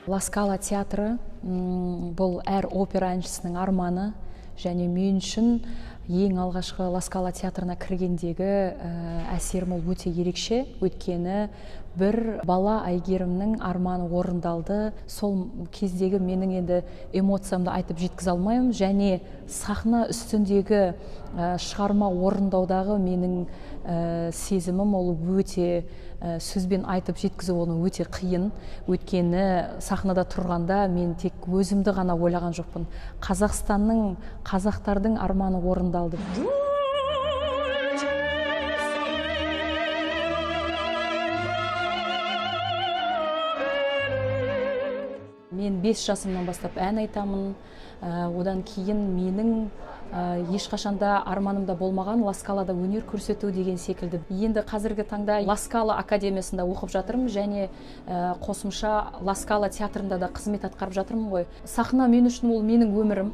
Ла Скала театры бұл әр опера әншісінің арманы, және мен үшін ең алғашқы Ла Скала театрына кіргендегі әсерім ол өте ерекше, өйткені бір бала әйгерімнің арманы орындалды. Сол кездегі менің енді эмоциямды айтып жеткізе алмаймын, және сахна үстіндегі шығарма орындаудағы менің сезімім ол өте сөзбен айтып жеткізу оны өте қиын. Өйткені сахнада тұрғанда мен тек өзімді ғана ойлаған жоқпын. Қазақстанның, қазақтардың арманы орындалды. Мен 5 жасымнан бастап ән айтамын. Одан кейін менің ешқашанда арманымда болмаған Ла Скалада өнер көрсету деген секілді. Енді қазіргі таңда Ла Скала академиясында оқып жатырмын, және қосымша Ла Скала театрында да қызмет атқарып жатырмын ғой. Сахна мен үшін ол менің өмірім.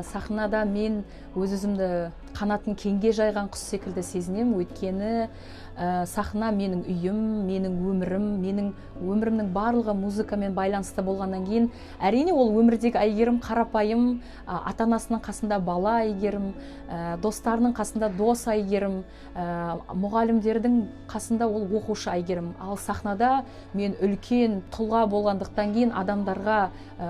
Сахнада мен өз-өзімді қанатын кеңге жайған құс секілді сезінемін, өйткені сахна менің үйім, менің өмірім, менің өмірімнің барлығы музыкамен байланысты болғаннан кейін, әрине ол өмірдегі әйгерім қарапайым, ата-анасының қасында бала әйгерім, достарының қасында дос әйгерім, мұғалімдердің қасында ол оқушы әйгерім. Ал сахнада мен үлкен тұлға болғандықтан кейін, адамдарға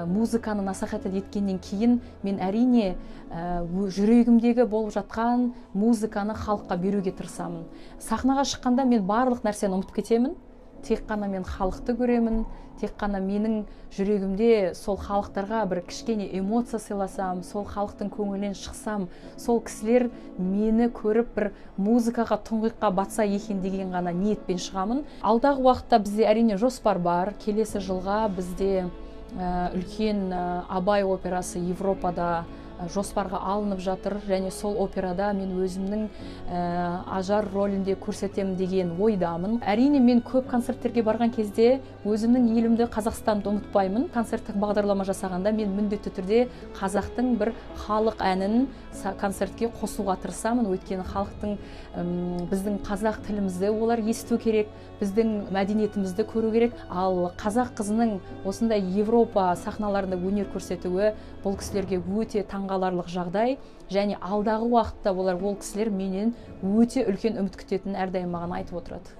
музыканы насихат еткеннен кейін, мен әрине жүрегімдегі болып жатқан музыканы халыққа беруге тырысамын. Сахнаға шыққанда мен барлық нәрсені ұмытып кетемін. Тек қана мен халықты көремін, тек қана менің жүрегімде сол халықтарға бір кішкене эмоция сыйласам, сол халықтың көңілінен шықсам, сол кісілер мені көріп бір музыкаға, тұңғиыққа батса екен деген ғана ниетпен шығамын. Алдағы уақытта бізде әрине жоспар бар. Келесі жылға бізде үлкен Абай операсы Европада жоспарға алынып жатыр, және сол операда мен өзімнің ажар рөлінде көрсетемін деген ойдамын. Әрине мен көп концерттерге барған кезде өзімнің елімді, Қазақстанды ұмытпаймын. Концерттік бағдарлама жасағанда мен міндетті түрде қазақтың бір халық әнін концертке қосуға тырысамын. Өйткені халықтың біздің қазақ тілімізді олар есту керек, біздің мәдениетімізді көру керек. Ал қазақ қызының осындай Европа сахналарында өнер көрсетуі бұл кісілерге өте таңғаларлық жағдай, және алдағы уақытта олар ол кісілер менен өте үлкен үміт күтетінін әрдайым маған айтып отырады.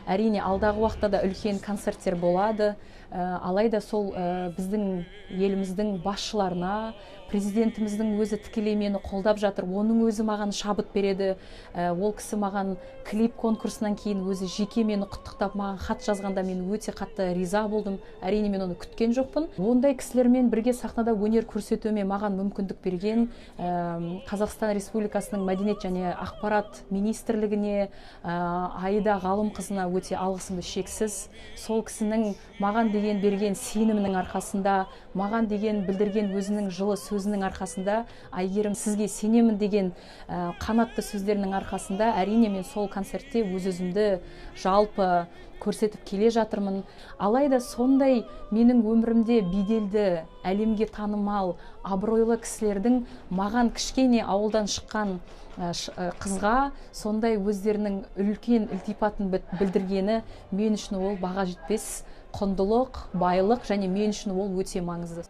Әрине, алдағы уақытта да үлкен концерттер болады. Алайда сол біздің еліміздің басшыларына, президентіміздің өзі тікелей мені қолдап жатыр. Оның өзі маған шабыт береді. Ол кісі маған клип конкурсынан кейін өзі жеке мені құттықтап, маған хат жазғанда мен өте қатты риза болдым. Әрине, мен оны күткен жоқпын. Ондай кісілермен бірге сахнада өнер көрсетуіме маған мүмкіндік берген Қазақстан Республикасының мәдениет және ақпарат министрлігіне, Аида Ғалымқызына өте алғысымды шексіз. Сол кісінің маған деген берген сенімінің арқасында, маған деген білдірген өзінің жылы сөзінің арқасында, әйгерім сізге сенемін деген қанатты сөздерінің арқасында, әрине мен сол концертте өз-өзімді жалпы көрсетіп келе жатырмын. Алайда сондай менің өмірімде беделді, әлемге танымал, абыройлы кісілердің маған кішкене ауылдан шыққан қызға сондай өздерінің үлкен ілтипатын білдіргені мен үшін ол баға жетпес құндылық, байлық, және мен үшін ол өте маңызды.